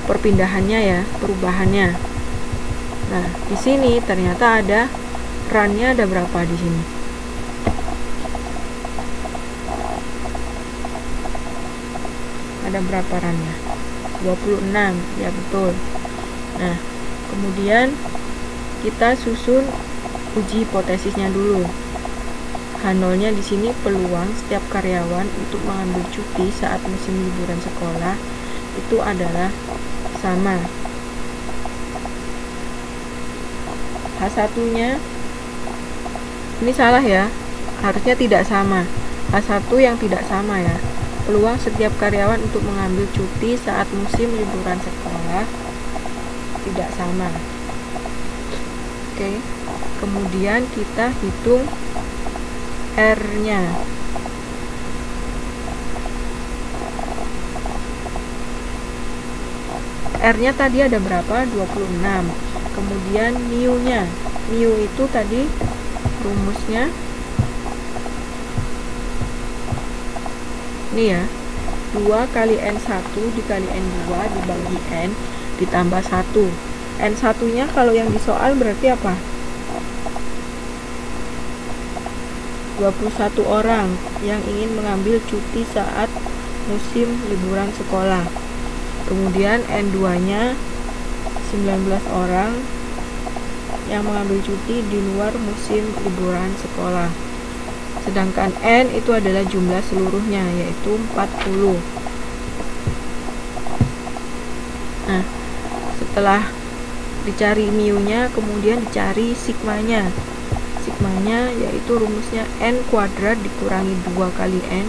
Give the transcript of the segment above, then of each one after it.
perpindahannya ya, perubahannya. Nah, di sini ternyata ada run-nya ada berapa di sini? Ada berapa run-nya? 26, ya betul. Nah, kemudian kita susun uji hipotesisnya dulu. H0-nya di sini peluang setiap karyawan untuk mengambil cuti saat musim liburan sekolah itu adalah sama. H1-nya ini salah ya, harusnya tidak sama. H1 yang tidak sama ya. Peluang setiap karyawan untuk mengambil cuti saat musim liburan sekolah tidak sama. Oke. Kemudian kita hitung R-nya. R-nya tadi ada berapa? 26. Kemudian mu-nya. Mu itu tadi rumusnya ini ya. 2 kali N1 dikali N2 dibagi N ditambah 1. N1-nya kalau yang di soal berarti apa? 21 orang yang ingin mengambil cuti saat musim liburan sekolah. Kemudian N2-nya 19 orang yang mengambil cuti di luar musim liburan sekolah. Sedangkan N itu adalah jumlah seluruhnya, yaitu 40. Nah, setelah dicari mu-nya, kemudian dicari sigma-nya. Sigmanya yaitu rumusnya N kuadrat dikurangi 2 kali N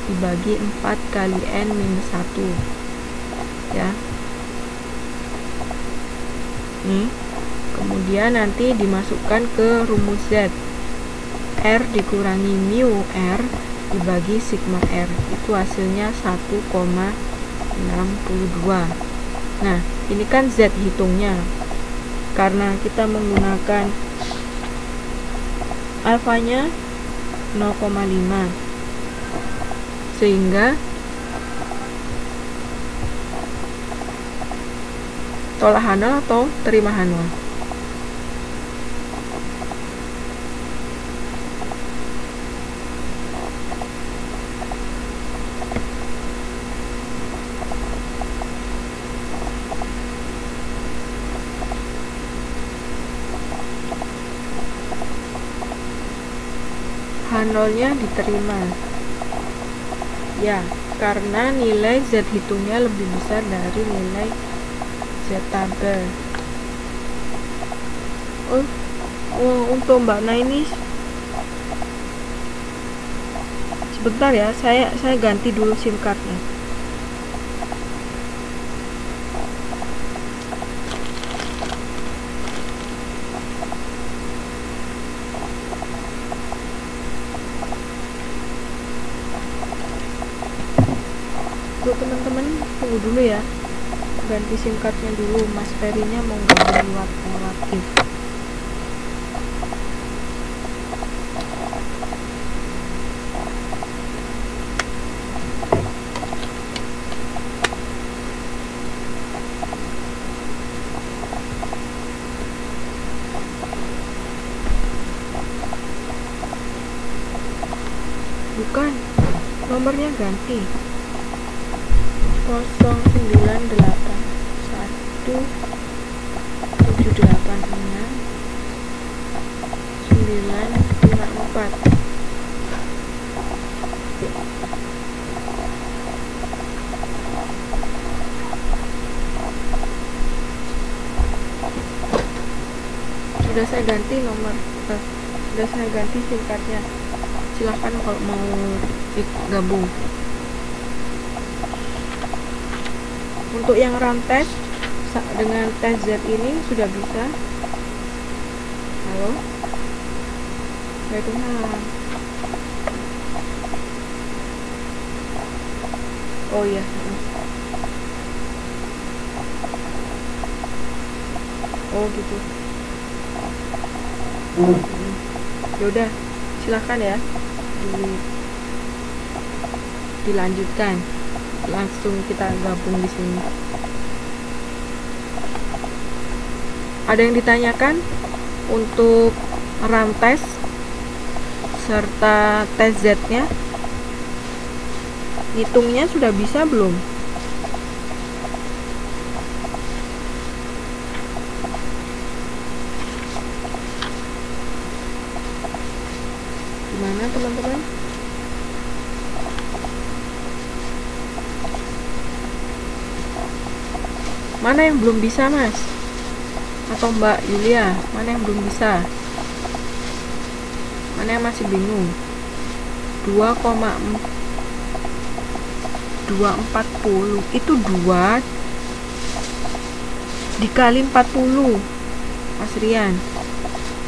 dibagi 4 kali N minus 1 ya. Nih, kemudian nanti dimasukkan ke rumus Z. R dikurangi mu R dibagi sigma R, itu hasilnya 1,62. Nah, ini kan Z hitungnya. Karena kita menggunakan alfanya 0,5, sehingga tolak H0 atau terima H0? H0-nya diterima ya, karena nilai Z hitungnya lebih besar dari nilai Z tabel. Untuk Mbak Naini sebentar ya, saya ganti dulu SIM cardnya. Teman-teman tunggu dulu ya, ganti SIM cardnya dulu. Mas Perinya mau gabung lewat lagi. Bukan, nomornya ganti. 0981 786 954. Sudah saya ganti nomor, sudah saya ganti SIM cardnya. Silahkan kalau mau gabung. Untuk yang run test dengan tes Z ini sudah bisa. Halo, Waalaikumsalam. Oh iya. Oh gitu. Yaudah, silakan ya, dilanjutkan. Langsung kita gabung di sini. Ada yang ditanyakan untuk RAM tes serta tes Z-nya. Ngitungnya sudah bisa belum? Gimana teman-teman? Mana yang belum bisa, Mas? Atau Mbak Yulia, mana yang belum bisa? Mana yang masih bingung? 2,240 itu 2 dikali 40, Mas Rian.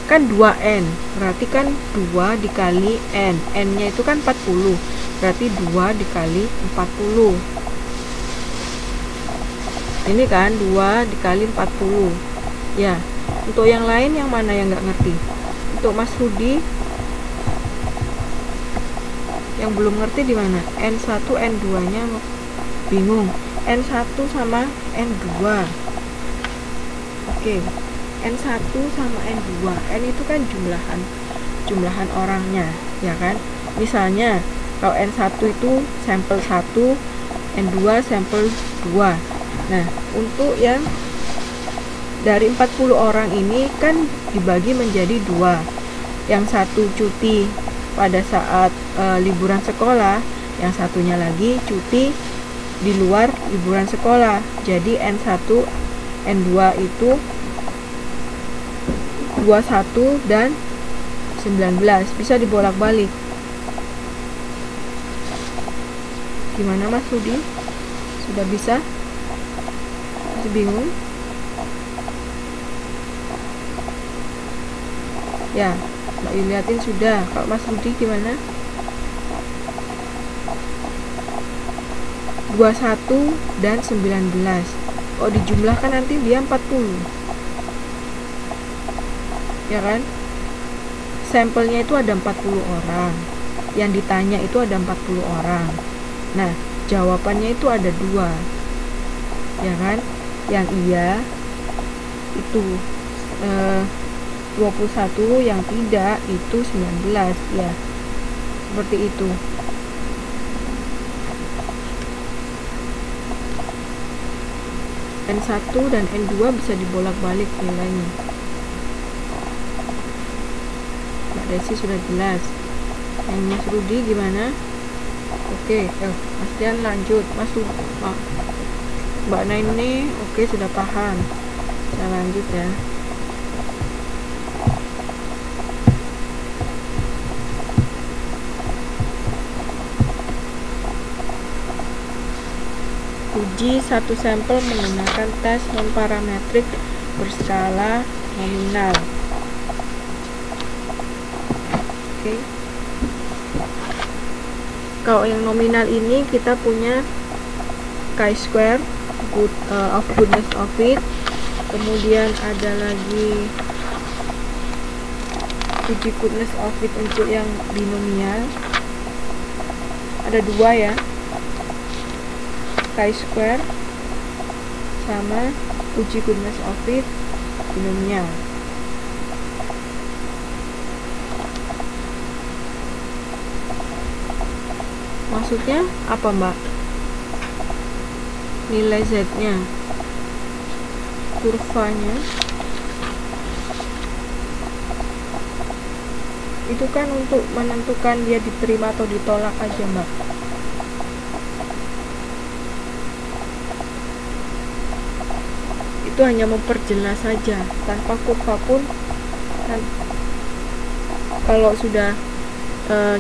Kan 2N, berarti kan 2 dikali N. N-nya itu kan 40, berarti 2 dikali 40. Ini kan 2 dikali 40. Ya, untuk yang lain yang mana yang nggak ngerti? Untuk Mas Rudi yang belum ngerti di mana? N1, N2 nya bingung. N1 sama N2. Oke, N1 sama N2. N itu kan jumlahan orangnya, ya kan? Misalnya kalau N1 itu sampel 1, N2 sampel 2. Nah, untuk yang dari 40 orang ini kan dibagi menjadi 2. Yang satu cuti pada saat liburan sekolah, yang satunya lagi cuti di luar liburan sekolah. Jadi N1, N2 itu 21 dan 19, bisa dibolak-balik. Gimana Mas Rudi? Sudah bisa? Masih bingung? Ya, Mbak Yuliatin sudah. Kalau Mas Rudi gimana? 21 dan 19. Oh, dijumlahkan nanti dia 40. Ya kan? Sampelnya itu ada 40 orang. Yang ditanya itu ada 40 orang. Nah, jawabannya itu ada 2. Ya kan? Yang iya itu 21, yang tidak itu 19, ya. Seperti itu. N1 dan N2 bisa dibolak-balik nilainya. Mbak Desi sudah jelas. Yang Mas Rudi gimana? Oke, Mas Dian lanjut. Mbak Naini, oke, sudah paham. Saya lanjut ya. Uji satu sampel menggunakan tes non-parametrik berskala nominal. Oke. Kalau yang nominal ini kita punya chi-square of goodness of it. Kemudian ada lagi uji goodness of it untuk yang binomial. Ada 2 ya. Chi-square sama uji goodness of it binomial. Maksudnya apa, Mbak? Nilai Z-nya, kurvanya itu kan untuk menentukan dia diterima atau ditolak aja, Mbak. Itu hanya memperjelas saja, tanpa kurva pun. Kalau sudah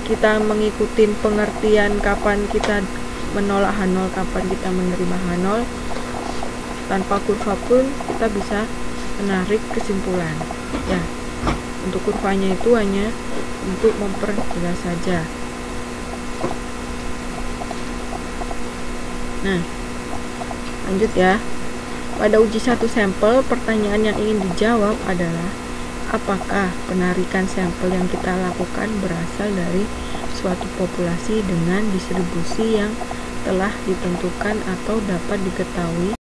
kita mengikuti pengertian kapan kita menolak H0, kapan kita menerima H0, tanpa kurva pun kita bisa menarik kesimpulan. Ya, untuk kurvanya itu hanya untuk memperjelas saja. Nah, lanjut ya. Pada uji satu sampel, pertanyaan yang ingin dijawab adalah apakah penarikan sampel yang kita lakukan berasal dari suatu populasi dengan distribusi yang telah ditentukan atau dapat diketahui